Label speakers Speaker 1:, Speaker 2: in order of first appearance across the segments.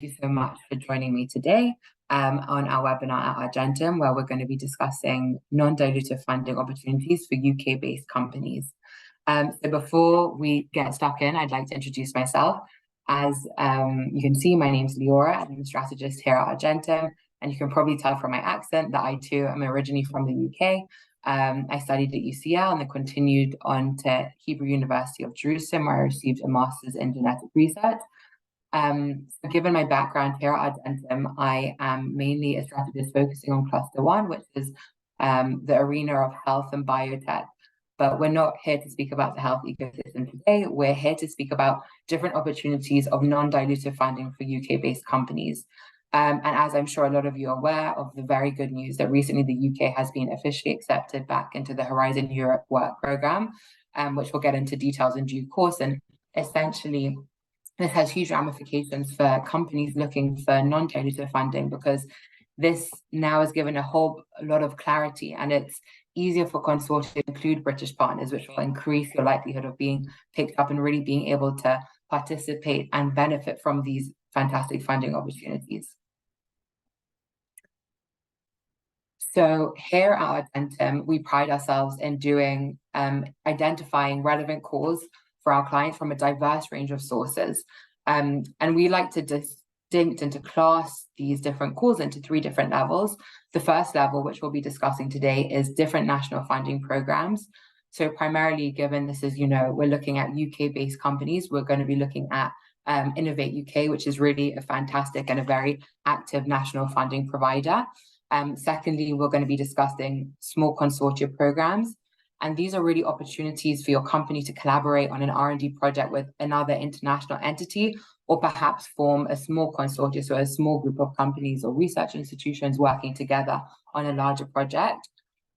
Speaker 1: you so much for joining me today on our webinar at Argentum, where we're going to be discussing non-dilutive funding opportunities for UK-based companies. So before we get stuck in, I'd like to introduce myself. As you can see, my name's Liora. I'm a strategist here at Argentum, and you can probably tell from my accent that I too am originally from the UK. I studied at UCL and then continued on to Hebrew University of Jerusalem, where I received a master's in genetic research. So given my background here at Argentum, I am mainly a strategist focusing on cluster one, which is the arena of health and biotech. But we're not here to speak about the health ecosystem today. We're here to speak about different opportunities of non-dilutive funding for UK-based companies. And as I'm sure a lot of you are aware of the very good news that recently the UK has been officially accepted back into the Horizon Europe work program, which we'll get into details in due course. And essentially, this has huge ramifications for companies looking for non-dilutive funding, because this now has given a whole lot of clarity, and it's easier for consortia to include British partners, which will increase your likelihood of being picked up and really being able to participate and benefit from these fantastic funding opportunities. So here at Argentum, we pride ourselves in doing identifying relevant calls for our clients from a diverse range of sources. And we like to distinct and to class these different calls into three different levels. The first level, which we'll be discussing today, is different national funding programs. So primarily, given this is, we're looking at UK-based companies, we're going to be looking at Innovate UK, which is really a fantastic and a very active national funding provider. Secondly, we're going to be discussing small consortia programs. And these are really opportunities for your company to collaborate on an R&D project with another international entity, or perhaps form a small consortium, so a small group of companies or research institutions working together on a larger project.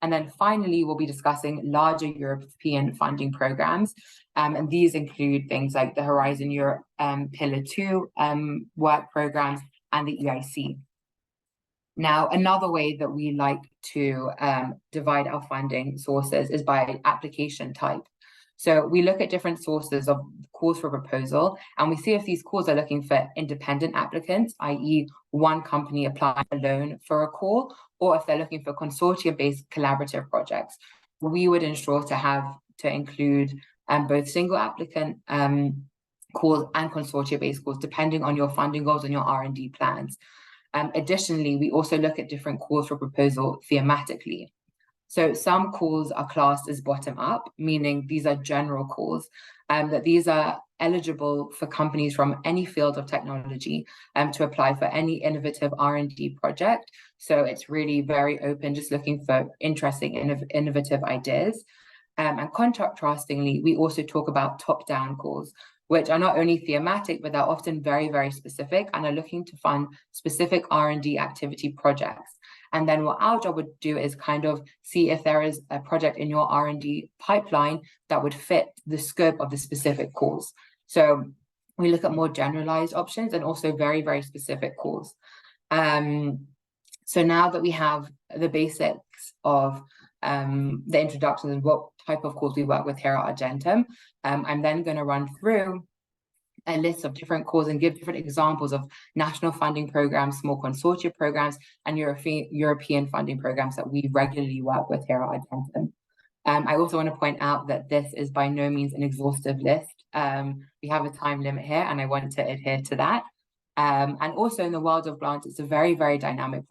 Speaker 1: And then finally, we'll be discussing larger European funding programs. And these include things like the Horizon Europe Pillar 2 work programs and the EIC. Now, another way that we like to divide our funding sources is by application type. So we look at different sources of calls for proposal, and we see if these calls are looking for independent applicants, i.e. one company applying alone for a call, or if they're looking for consortium-based collaborative projects. We would ensure to include both single applicant calls and consortium-based calls, depending on your funding goals and your R&D plans. Additionally, we also look at different calls for proposal thematically. So some calls are classed as bottom-up, meaning these are general calls, that these are eligible for companies from any field of technology to apply for any innovative R&D project. So it's really very open, just looking for interesting, innovative ideas. And contrastingly, we also talk about top-down calls, which are not only thematic, but they're often very, very specific and are looking to fund specific R&D activity projects. And then what our job would do is kind of see if there is a project in your R&D pipeline that would fit the scope of the specific calls. So we look at more generalized options and also very, very specific calls. So now that we have the basics of the introductions and what type of calls we work with here at Argentum, I'm then going to run through a list of different calls and give different examples of national funding programs, small consortia programs, and European funding programs that we regularly work with here at Argentum. I also want to point out that this is by no means an exhaustive list. We have a time limit here, and I want to adhere to that. And also in the world of grants, it's a very, very dynamic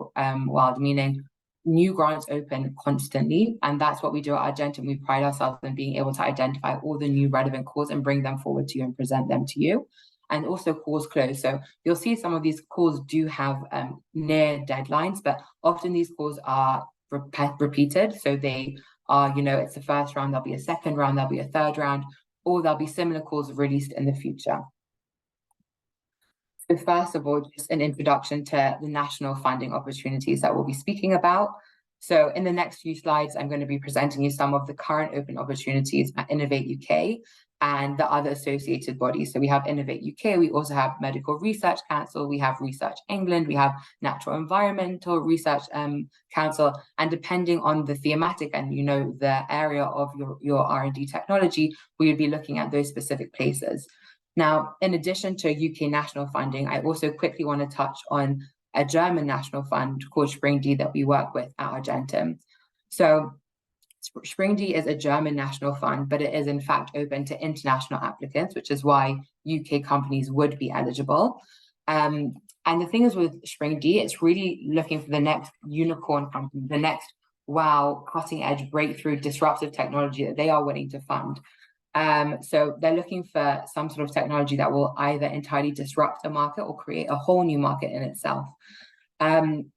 Speaker 1: world, meaning new grants open constantly, and that's what we do at Argentum. We pride ourselves in being able to identify all the new relevant calls and bring them forward to you and present them to you. And also calls close. So you'll see some of these calls do have near deadlines, but often these calls are repeated. So they are, it's the first round, there'll be a second round, there'll be a third round, or there'll be similar calls released in the future. So first of all, just an introduction to the national funding opportunities that we'll be speaking about. So in the next few slides, I'm going to be presenting you some of the current open opportunities at Innovate UK and the other associated bodies. So we have Innovate UK, we also have Medical Research Council, we have Research England, we have Natural Environmental Research Council, and depending on the thematic and the area of your R&D technology, we would be looking at those specific places. Now, in addition to UK national funding, I also quickly want to touch on a German national fund called Spring D that we work with at Argentum. So Spring D is a German national fund, but it is in fact open to international applicants, which is why UK companies would be eligible. And the thing is with Spring D, it's really looking for the next unicorn company, the next wow, cutting edge breakthrough disruptive technology that they are willing to fund. So they're looking for some sort of technology that will either entirely disrupt a market or create a whole new market in itself.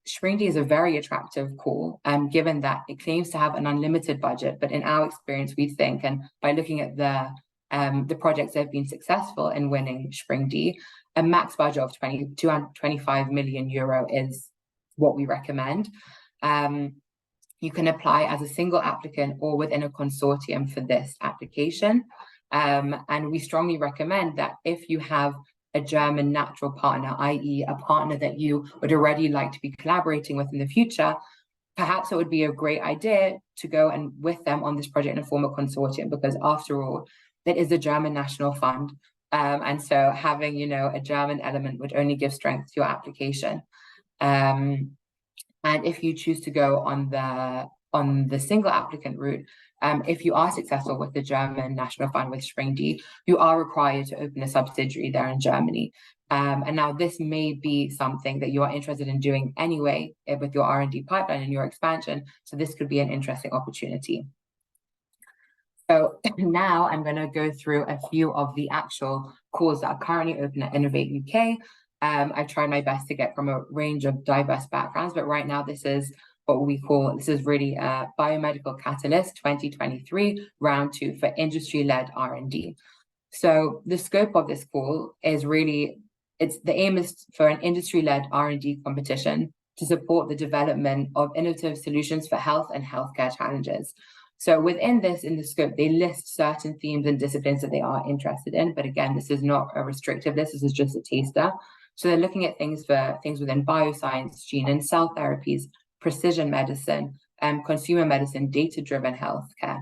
Speaker 1: Spring D is a very attractive call, given that it claims to have an unlimited budget, but in our experience, we think, and by looking at the projects that have been successful in winning Spring D, a max budget of 225 million euro is what we recommend. You can apply as a single applicant or within a consortium for this application. And we strongly recommend that if you have a German natural partner, i.e. a partner that you would already like to be collaborating with in the future, perhaps it would be a great idea to go and with them on this project and form a consortium, because after all, it is a German national fund. And so having, a German element would only give strength to your application. And if you choose to go on the single applicant route, if you are successful with the German National Fund with Spring D, you are required to open a subsidiary there in Germany. And now this may be something that you are interested in doing anyway with your R&D pipeline and your expansion. So this could be an interesting opportunity. So now I'm going to go through a few of the actual calls that are currently open at Innovate UK. I tried my best to get from a range of diverse backgrounds, but right now this is really a Biomedical Catalyst 2023 round 2 for industry-led R&D. So the scope of this call is really, the aim is for an industry-led R&D competition to support the development of innovative solutions for health and healthcare challenges. So within this, in the scope, they list certain themes and disciplines that they are interested in. But again, this is not a restrictive list. This is just a taster. So they're looking at things within bioscience, gene and cell therapies, precision medicine, consumer medicine, data-driven healthcare.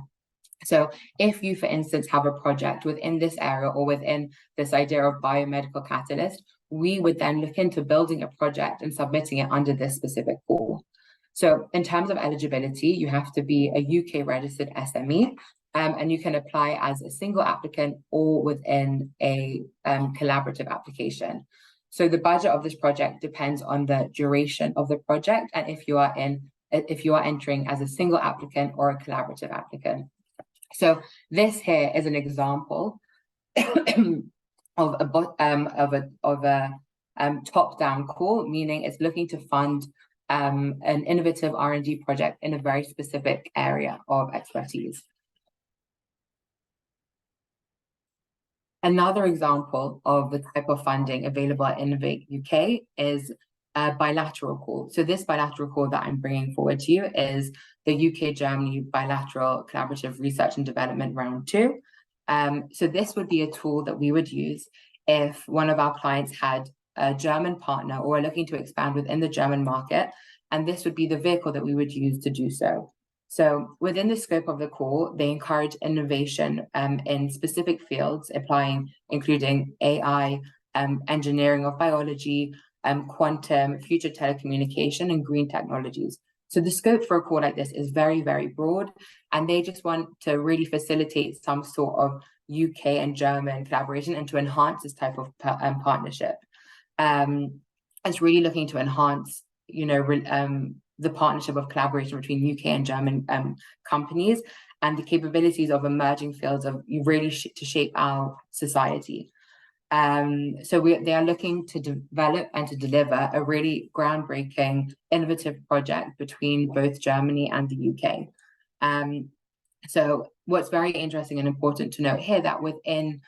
Speaker 1: So if you, for instance, have a project within this area or within this idea of biomedical catalyst, we would then look into building a project and submitting it under this specific call. So in terms of eligibility, you have to be a UK registered SME, and you can apply as a single applicant or within a collaborative application. So the budget of this project depends on the duration of the project and if you are entering as a single applicant or a collaborative applicant. So this here is an example of a top-down call, meaning it's looking to fund an innovative R&D project in a very specific area of expertise. Another example of the type of funding available at Innovate UK is a bilateral call. So this bilateral call that I'm bringing forward to you is the UK-Germany Bilateral Collaborative Research and Development Round 2. So this would be a tool that we would use if one of our clients had a German partner or are looking to expand within the German market, and this would be the vehicle that we would use to do so. So within the scope of the call, they encourage innovation in specific fields, including AI, engineering of biology, quantum, future telecommunication, and green technologies. So the scope for a call like this is very, very broad, and they just want to really facilitate some sort of UK and German collaboration and to enhance this type of partnership. It's really looking to enhance, the partnership of collaboration between UK and German companies and the capabilities of emerging fields of really to shape our society. So they are looking to develop and to deliver a really groundbreaking, innovative project between both Germany and the UK. So what's very interesting and important to note here that within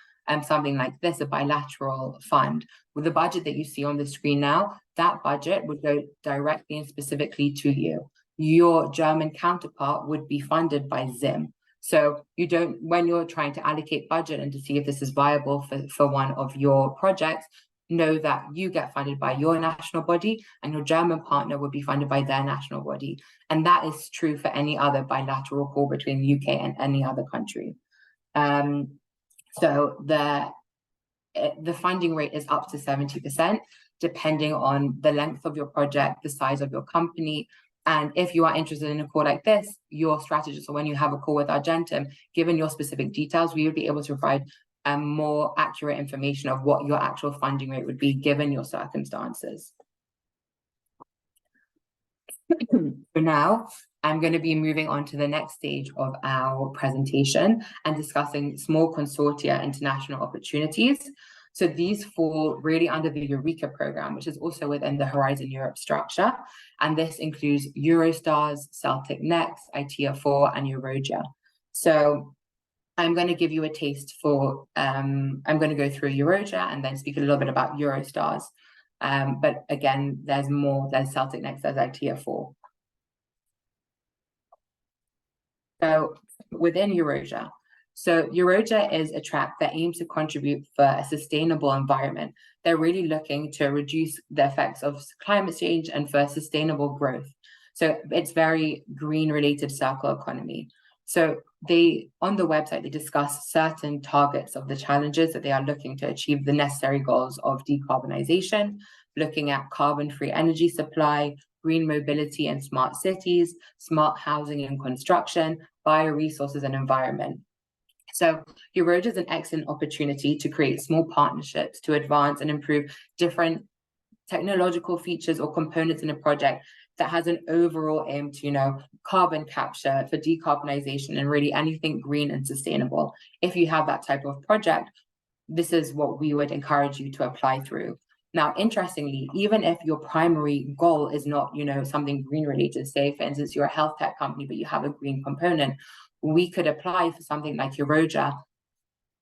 Speaker 1: something like this, a bilateral fund, with the budget that you see on the screen now, that budget would go directly and specifically to you. Your German counterpart would be funded by ZIM. So when you're trying to allocate budget and to see if this is viable for one of your projects, know that you get funded by your national body and your German partner would be funded by their national body. And that is true for any other bilateral call between the UK and any other country. So the funding rate is up to 70%, depending on the length of your project, the size of your company. And if you are interested in a call like this, your strategist, or when you have a call with Argentum, given your specific details, we would be able to provide more accurate information of what your actual funding rate would be given your circumstances. For now, I'm going to be moving on to the next stage of our presentation and discussing small consortia international opportunities. So these fall really under the Eureka program, which is also within the Horizon Europe structure. And this includes Eurostars, Celtic Next, ITEA4, and Euroja. So I'm going to give you a taste for, I'm going to go through Euroja and then speak a little bit about Eurostars. But again, there's more, there's Celtic Next, there's ITEA4. So within Euroja, so Euroja is a track that aims to contribute for a sustainable environment. They're really looking to reduce the effects of climate change and for sustainable growth. So it's very green related circle economy. So they, on the website, they discuss certain targets of the challenges that they are looking to achieve the necessary goals of decarbonization, looking at carbon-free energy supply, green mobility and smart cities, smart housing and construction, bioresources and environment. So Euroja is an excellent opportunity to create small partnerships to advance and improve different technological features or components in a project that has an overall aim to, carbon capture for decarbonization and really anything green and sustainable. If you have that type of project, this is what we would encourage you to apply through. Now, interestingly, even if your primary goal is not, something green related, say, for instance, you're a health tech company, but you have a green component, we could apply for something like Euroja,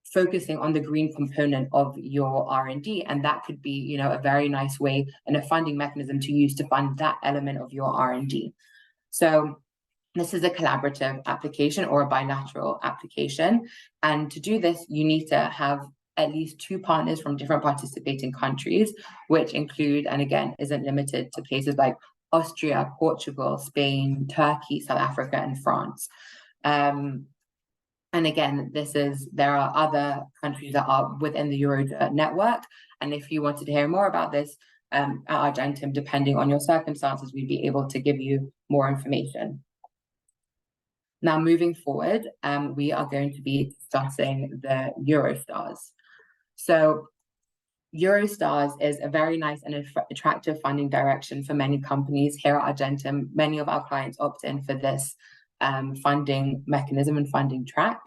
Speaker 1: focusing on the green component of your R&D. And that could be, a very nice way and a funding mechanism to use to fund that element of your R&D. So this is a collaborative application or a bilateral application. And to do this, you need to have at least 2 partners from different participating countries, which include, and again, isn't limited to places like Austria, Portugal, Spain, Turkey, South Africa, and France. And again, there are other countries that are within the Euroja network. And if you wanted to hear more about this, at Argentum, depending on your circumstances, we'd be able to give you more information. Now, moving forward, we are going to be discussing the Eurostars. So Eurostars is a very nice and attractive funding direction for many companies. Here at Argentum, many of our clients opt in for this funding mechanism and funding track.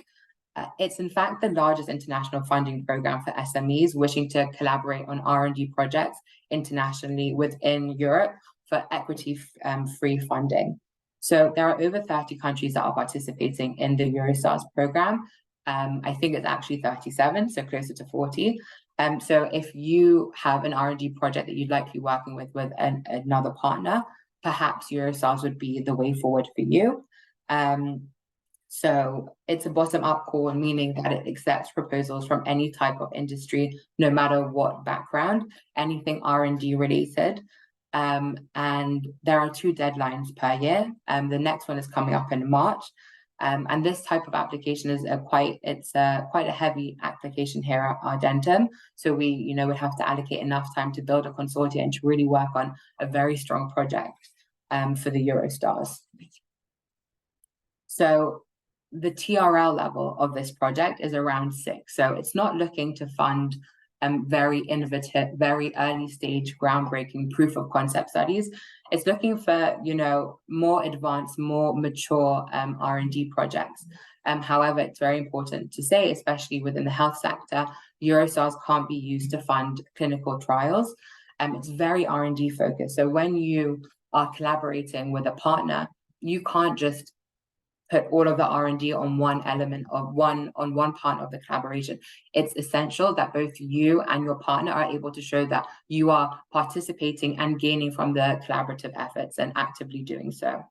Speaker 1: It's in fact the largest international funding program for SMEs wishing to collaborate on R&D projects internationally within Europe for equity-free funding. So there are over 30 countries that are participating in the Eurostars program. I think it's actually 37, so closer to 40. So if you have an R&D project that you'd like to be working with another partner, perhaps Eurostars would be the way forward for you. So it's a bottom-up call, meaning that it accepts proposals from any type of industry, no matter what background, anything R&D related. And there are 2 deadlines per year. The next one is coming up in March. And this type of application is quite a heavy application here at Argentum. So we, would have to allocate enough time to build a consortium and to really work on a very strong project for the Eurostars. So the TRL level of this project is around 6. So it's not looking to fund very innovative, very early stage, groundbreaking proof of concept studies. It's looking for, more advanced, more mature R&D projects. However, it's very important to say, especially within the health sector, Eurostars can't be used to fund clinical trials. It's very R&D focused. So when you are collaborating with a partner, you can't just put all of the R&D on one element of one part of the collaboration. It's essential that both you and your partner are able to show that you are participating and gaining from the collaborative efforts and actively doing so.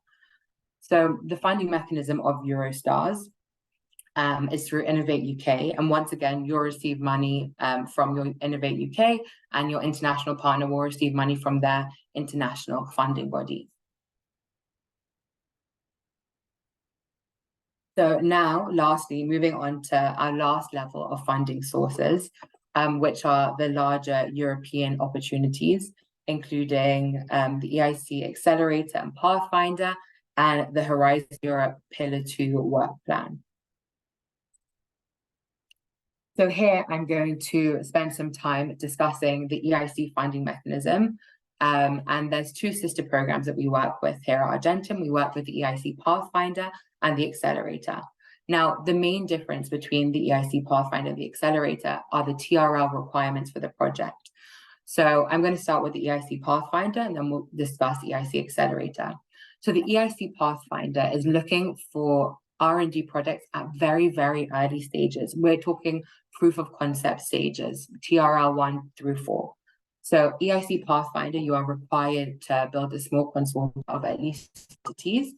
Speaker 1: So the funding mechanism of Eurostars is through Innovate UK. And once again, you'll receive money from your Innovate UK, and your international partner will receive money from their international funding body. So now, lastly, moving on to our last level of funding sources, which are the larger European opportunities, including the EIC Accelerator and Pathfinder, and the Horizon Europe Pillar 2 work plan. So here I'm going to spend some time discussing the EIC funding mechanism. And there's two sister programs that we work with here at Argentum. We work with the EIC Pathfinder and the Accelerator. Now, the main difference between the EIC Pathfinder and the Accelerator are the TRL requirements for the project. So I'm going to start with the EIC Pathfinder, and then we'll discuss EIC Accelerator. So the EIC Pathfinder is looking for R&D projects at very, very early stages. We're talking proof of concept stages, TRL 1 through 4. So EIC Pathfinder, you are required to build a small consortium of at least entities.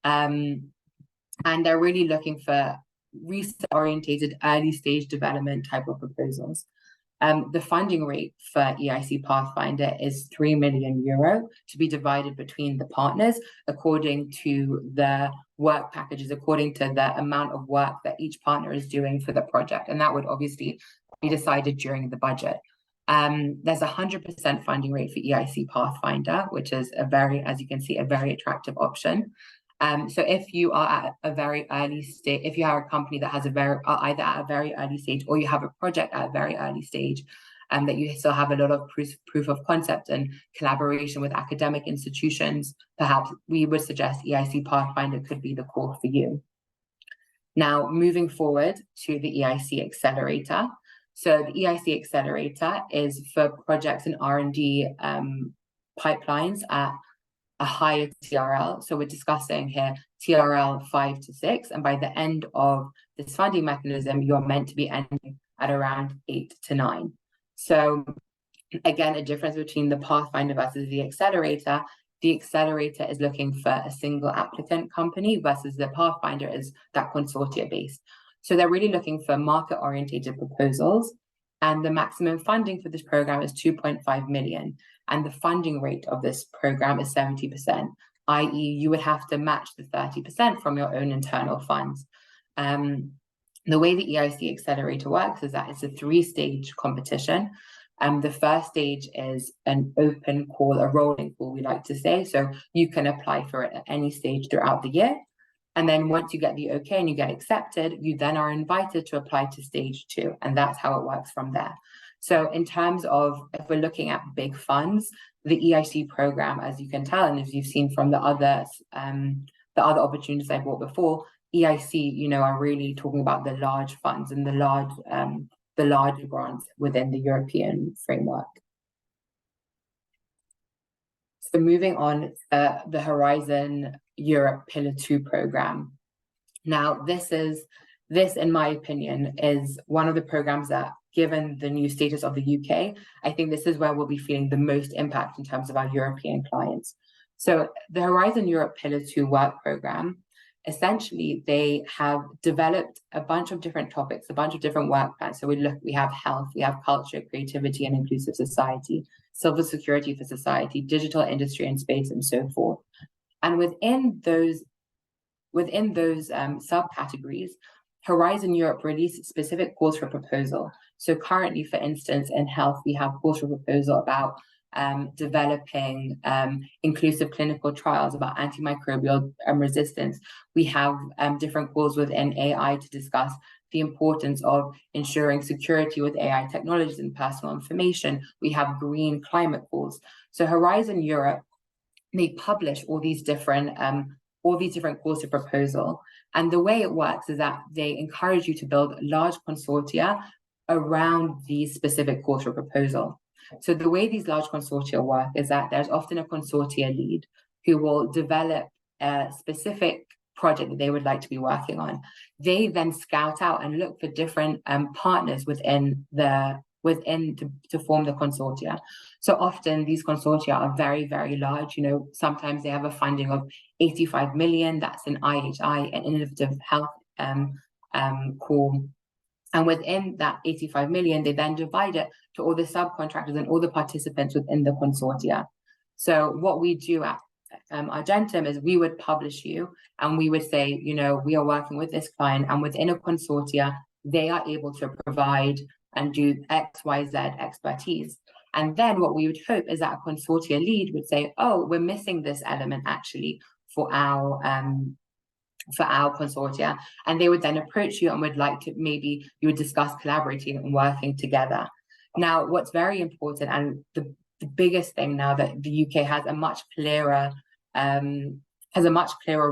Speaker 1: And they're really looking for research-oriented early stage development type of proposals. The funding rate for EIC Pathfinder is €3 million to be divided between the partners according to the work packages, according to the amount of work that each partner is doing for the project. And that would obviously be decided during the budget. There's 100% funding rate for EIC Pathfinder, which is as you can see, a very attractive option. So if you are at a very early stage, if you are a company that has either at a very early stage or you have a project at a very early stage, that you still have a lot of proof of concept and collaboration with academic institutions, perhaps we would suggest EIC Pathfinder could be the call for you. Now, moving forward to the EIC Accelerator. So the EIC Accelerator is for projects and R&D pipelines at a higher TRL. So we're discussing here TRL 5 to 6, and by the end of this funding mechanism, you're meant to be ending at around 8 to 9. So again, a difference between the Pathfinder versus the Accelerator. The Accelerator is looking for a single applicant company versus the Pathfinder is that consortia based. So they're really looking for market-oriented proposals, and the maximum funding for this program is 2.5 million. And the funding rate of this program is 70%, i.e. you would have to match the 30% from your own internal funds. The way the EIC Accelerator works is that it's a 3-stage competition. The first stage is an open call, a rolling call, we like to say. So you can apply for it at any stage throughout the year. And then once you get the okay and you get accepted, you then are invited to apply to stage 2. And that's how it works from there. So in terms of, if we're looking at big funds, the EIC program, as you can tell, and as you've seen from the other opportunities I brought before, EIC, are really talking about the large funds and the larger grants within the European framework. So moving on, the Horizon Europe Pillar 2 program. Now, this, in my opinion, is one of the programs that, given the new status of the UK, I think this is where we'll be feeling the most impact in terms of our European clients. So the Horizon Europe Pillar 2 work program, essentially, they have developed a bunch of different topics, a bunch of different work plans. So we have health, we have culture, creativity and inclusive society, civil security for society, digital industry and space, and so forth. And within those subcategories, Horizon Europe released specific calls for proposal. So currently, for instance, in health, we have calls for proposal about developing inclusive clinical trials about antimicrobial resistance. We have different calls within AI to discuss the importance of ensuring security with AI technologies and personal information. We have green climate calls. So Horizon Europe, they publish all these different calls to proposal. And the way it works is that they encourage you to build large consortia around these specific calls for proposal. So the way these large consortia work is that there's often a consortia lead who will develop a specific project that they would like to be working on. They then scout out and look for different partners to form the consortia. So often these consortia are very, very large. Sometimes they have a funding of 85 million. That's an IHI, an innovative health call. And within that 85 million, they then divide it to all the subcontractors and all the participants within the consortia. So what we do at Argentum is we would publish you and we would say, we are working with this client, and within a consortia, they are able to provide and do X, Y, Z expertise. And then what we would hope is that a consortia lead would say, oh, we're missing this element actually for our consortia. And they would then approach you and would like to, maybe you would discuss collaborating and working together. Now, what's very important, and the biggest thing now, that the UK has a much clearer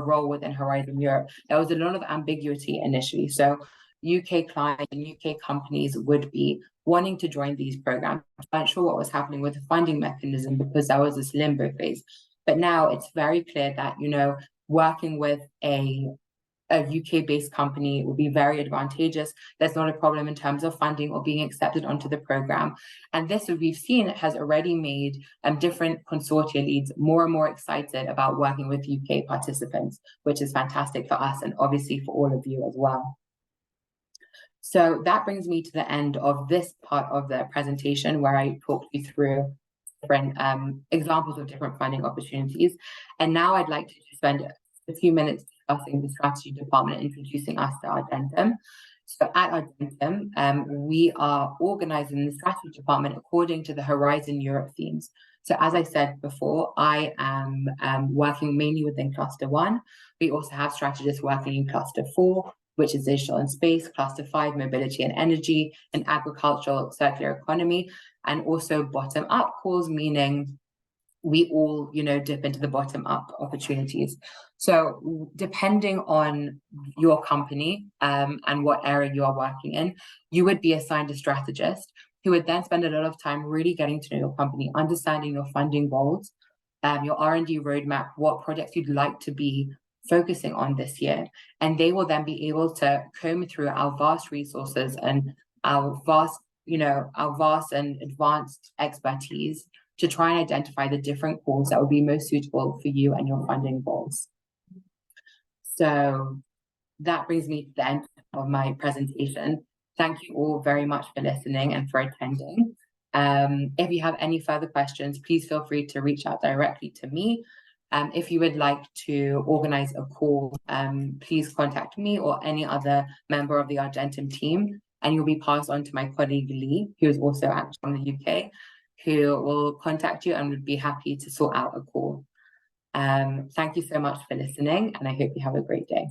Speaker 1: role within Horizon Europe. There was a lot of ambiguity initially. So UK clients and UK companies would be wanting to join these programs, not sure what was happening with the funding mechanism because there was this limbo phase. But now it's very clear that, you know, working with a UK-based company will be very advantageous. There's not a problem in terms of funding or being accepted onto the program. And this, as we've seen, has already made different consortia leads more and more excited about working with UK participants, which is fantastic for us and obviously for all of you as well. So that brings me to the end of this part of the presentation where I talked you through different examples of different funding opportunities. And now I'd like to spend a few minutes discussing the strategy department, introducing us to Argentum. So at Argentum, we are organizing the strategy department according to the Horizon Europe themes. So as I said before, I am working mainly within Cluster 1. We also have strategists working in Cluster 4, which is digital and space, Cluster 5, mobility and energy, and agricultural circular economy, and also bottom-up calls, meaning we all, you know, dip into the bottom-up opportunities. So depending on your company and what area you are working in, you would be assigned a strategist who would then spend a lot of time really getting to know your company, understanding your funding goals, your R&D roadmap, what projects you'd like to be focusing on this year. And they will then be able to comb through our vast resources and our vast and advanced expertise to try and identify the different calls that would be most suitable for you and your funding goals. So that brings me to the end of my presentation. Thank you all very much for listening and for attending. If you have any further questions, please feel free to reach out directly to me. If you would like to organize a call, please contact me or any other member of the Argentum team, and you'll be passed on to my colleague Lee, who is also actually from the UK, who will contact you and would be happy to sort out a call. Thank you so much for listening, and I hope you have a great day.